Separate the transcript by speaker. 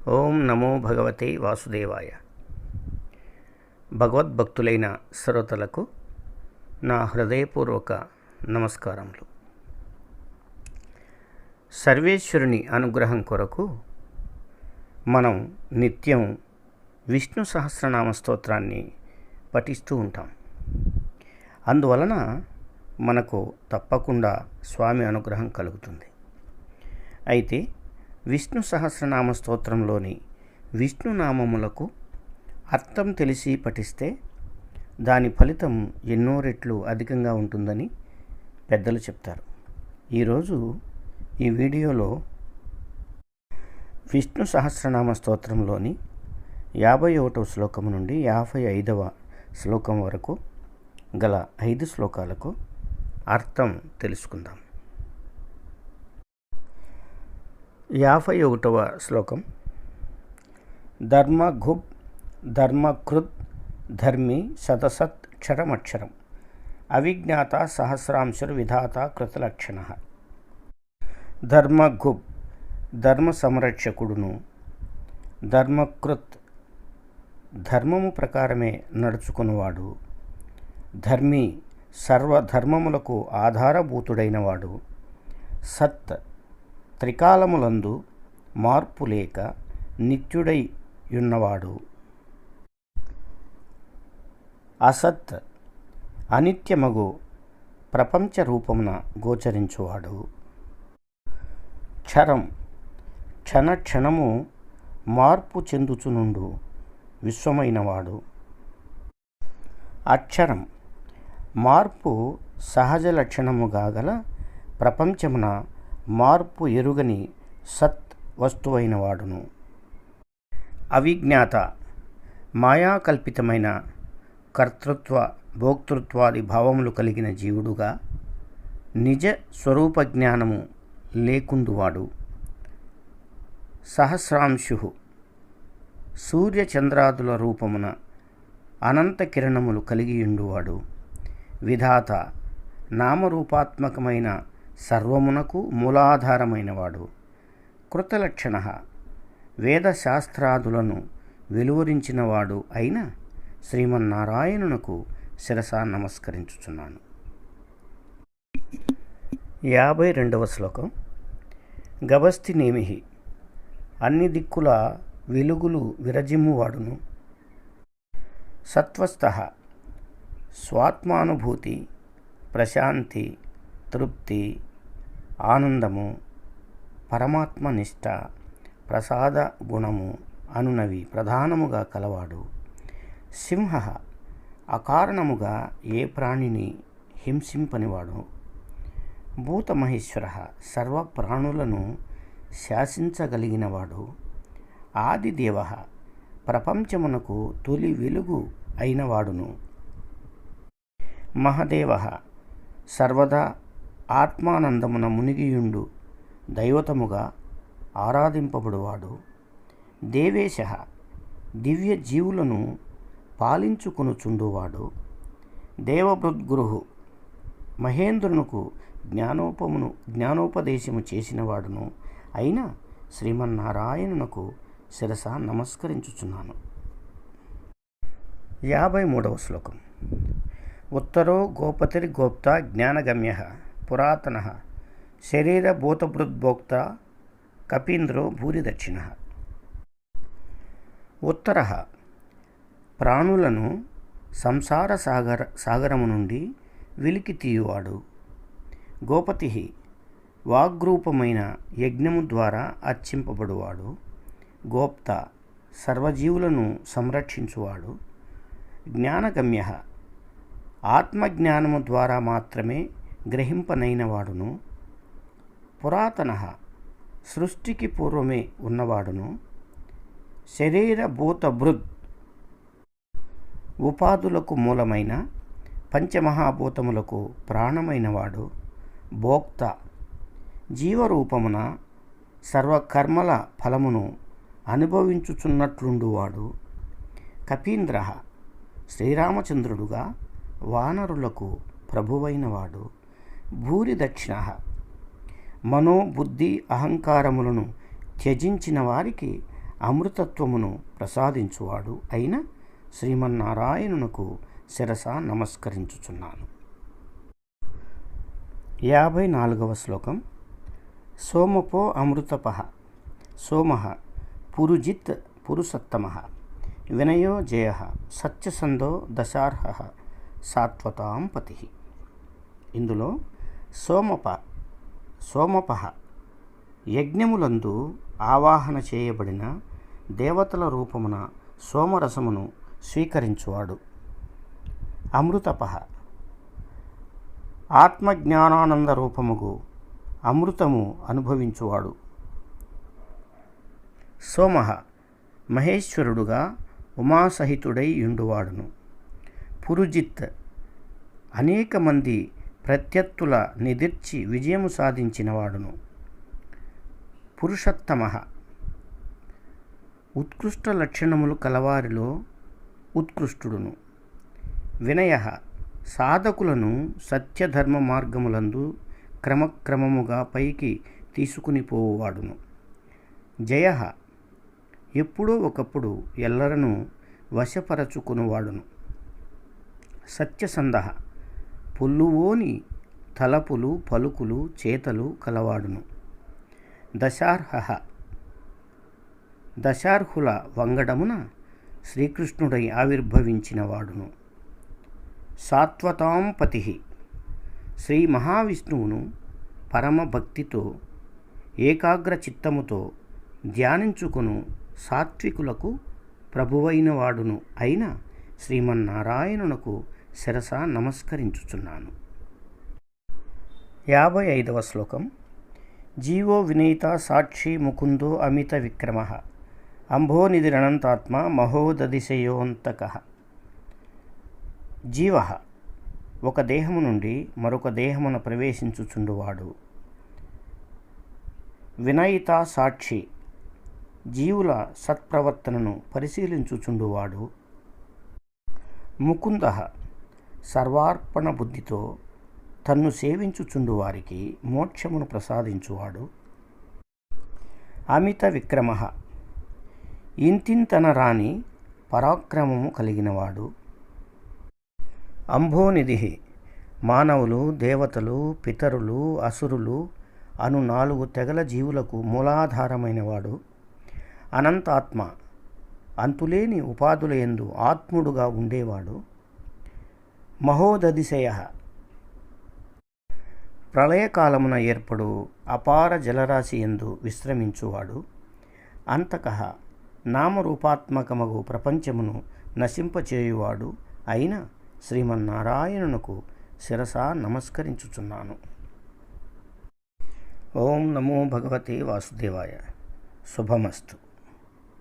Speaker 1: ఓం నమో భగవతే వాసుదేవాయ. భగవద్భక్తులైన శ్రోతలకు నా హృదయపూర్వక నమస్కారములు. సర్వేశ్వరుని అనుగ్రహం కొరకు మనం నిత్యం విష్ణు సహస్రనామ స్తోత్రాన్ని పఠిస్తూ ఉంటాం. అందువలన మనకు తప్పకుండా స్వామి అనుగ్రహం కలుగుతుంది. అయితే విష్ణు సహస్రనామ స్తోత్రంలోని విష్ణునామములకు అర్థం తెలిసి పఠిస్తే దాని ఫలితం ఎన్నో రెట్లు అధికంగా ఉంటుందని పెద్దలు చెప్తారు. ఈరోజు ఈ వీడియోలో విష్ణు సహస్రనామ స్తోత్రంలోని 51వ శ్లోకం నుండి 55వ శ్లోకం వరకు గల 5 శ్లోకాలకు అర్థం తెలుసుకుందాం. 51వ శ్లోకం. ధర్మఘుబ్ ధర్మకృద్ ధర్మి శతసత్ క్షరమక్షరం అవిజ్ఞాత సహస్రాంశుర్ విధాత కృతలక్షణ. ధర్మఘుబ్ ధర్మ సంరక్షకుడును, ధర్మకృత్ ధర్మము ప్రకారమే నడుచుకునివాడు, ధర్మి సర్వధర్మములకు ఆధారభూతుడైనవాడు, సత్ త్రికాలములందు మార్పు లేక నిత్యుడై యున్నవాడు, అసత్ అనిత్యమగు ప్రపంచ రూపమున గోచరించువాడు, క్షరం క్షణక్షణము మార్పు చెందుచునుండు విశ్వమైనవాడు, అక్షరం మార్పు సహజ లక్షణముగా గల ప్రపంచమున మార్పు ఎరుగని సత్ వస్తువైన వాడును, అవిజ్ఞాత మాయాకల్పితమైన కర్తృత్వ భోక్తృత్వాది భావములు కలిగిన జీవుడుగా నిజ స్వరూప జ్ఞానము లేకుందువాడు, సహస్రాంశు సూర్యచంద్రాదుల రూపమున అనంత కిరణములు కలిగియుండువాడు, విధాత నామరూపాత్మకమైన సర్వమునకు మూలాధారమైనవాడు, కృతలక్షణ వేదశాస్త్రాదులను వెలువరించినవాడు అయిన శ్రీమన్నారాయణునకు శిరస నమస్కరించుచున్నాను. 52వ శ్లోకం. గభస్తి నేమిహి అన్ని దిక్కుల వెలుగులు విరజిమ్మువాడును, సత్వస్థః స్వాత్మానుభూతి ప్రశాంతి తృప్తి ఆనందము పరమాత్మ నిష్ట ప్రసాద గుణము అనునవి ప్రధానముగా కలవాడు, సింహ అకారణముగా ఏ ప్రాణిని హింసింపనివాడు, భూతమహేశ్వర సర్వ ప్రాణులను శాసించగలిగినవాడు, ఆదిదేవ ప్రపంచమునకు తొలి వెలుగు అయినవాడును, మహదేవ సర్వదా ఆత్మానందమున మునిగియుండు దైవతముగా ఆరాధింపబడువాడు, దేవేశ దివ్య జీవులను పాలించుకొనుచుండువాడు, దేవభృద్గురు మహేంద్రునకు జ్ఞానోపదేశము చేసినవాడును అయిన శ్రీమన్నారాయణునకు శిరస నమస్కరించుచున్నాను. 53వ శ్లోకం. ఉత్తరో గోపతిర్గోప్త జ్ఞానగమ్య పురాతన శరీరభూతభృద్భోక్త కపీంద్రో భూరిదక్షిణ. ఉత్తర ప్రాణులను సంసార సాగరము నుండి వెలికి తీయువాడు, గోపతి వాగ్రూపమైన యజ్ఞము ద్వారా అర్చింపబడువాడు, గోప్త సర్వజీవులను సంరక్షించువాడు, జ్ఞానగమ్య ఆత్మజ్ఞానము ద్వారా మాత్రమే గ్రహింపనైనవాడును, పురాతన సృష్టికి పూర్వమే ఉన్నవాడును, శరీరభూతభృద్ ఉపాధులకు మూలమైన పంచమహాభూతములకు ప్రాణమైనవాడు, భోక్త జీవరూపమున సర్వకర్మల ఫలమును అనుభవించుచున్నట్లుండువాడు, కపీంద్ర శ్రీరామచంద్రుడుగా వానరులకు ప్రభువైనవాడు, భూరిదక్షిణ మనోబుద్ధి అహంకారములను త్యజించిన వారికి అమృతత్వమును ప్రసాదించువాడు అయిన శ్రీమన్నారాయణునకు శిరస నమస్కరించుచున్నాను. 54వ శ్లోకం. సోమపో అమృతపః సోమః పురుజిత్ పురుషత్తమః వినయో జయః సత్యసంధో దశార్హః సాత్వతాం పతిః. ఇందులో సోమపః యజ్ఞములందు ఆవాహన చేయబడిన దేవతల రూపమున సోమరసమును స్వీకరించువాడు. అమృతపః ఆత్మజ్ఞానానంద రూపముగు అమృతము అనుభవించువాడు. సోమః మహేశ్వరుడుగా ఉమాసహితుడై యుండువాడును. పురుజిత్ అనేక మంది ప్రత్యర్థుల నిదిర్చి విజయము సాధించినవాడును. పురుషత్తమః ఉత్కృష్ట లక్షణములు కలవారిలో ఉత్కృష్టుడును. వినయః సాధకులను సత్యధర్మ మార్గములందు క్రమక్రమముగా పైకి తీసుకుని పోవువాడును. జయః ఎప్పుడో ఒకప్పుడు ఎల్లరను వశపరచుకునివాడును. సత్యసంధః పొల్లువోని తలపులు పలుకులు చేతలు కలవాడును. దశార్హః దశార్హుల వంగడమున శ్రీకృష్ణుడై ఆవిర్భవించినవాడును. సాత్వతాం పతిః శ్రీ మహావిష్ణువును పరమభక్తితో ఏకాగ్ర చిత్తముతో ధ్యానించుకును సాత్వికులకు ప్రభువైన వాడును అయిన శ్రీమన్నారాయణునకు శిరస నమస్కరించుచున్నాను. 55వ శ్లోకం. జీవో వినీత సాక్షి ముకుందో అమిత విక్రమః అంభోనిధిరనంతాత్మ మహోదధిశయోంతకః. జీవః ఒక దేహము నుండి మరొక దేహమున ప్రవేశించుచుండువాడు. వినయిత సాక్షి జీవుల సత్ప్రవర్తనను పరిశీలించుచుండువాడు. ముకుందః సర్వార్పణ బుద్ధితో తన్ను సేవించుచుండు వారికి మోక్షమును ప్రసాదించువాడు. అమిత విక్రమః ఇంతింతన రాని పరాక్రమము కలిగినవాడు. అంభోనిధిః మానవులు దేవతలు పితరులు అసురులు అను 4 తెగల జీవులకు మూలాధారమైనవాడు. అనంతాత్మ అంతులేని ఉపాధుల యందు ఆత్ముడుగా ఉండేవాడు. మహోదధిశయః ప్రళయకాలమున ఏర్పడు అపార జలరాశి యందు విశ్రమించువాడు. అంతకః నామరూపాత్మకమగు ప్రపంచమును నశింపచేయువాడు అయిన శ్రీమన్నారాయణునకు శిరస నమస్కరించుచున్నాను. ఓం నమో భగవతే వాసుదేవాయ. శుభమస్తు.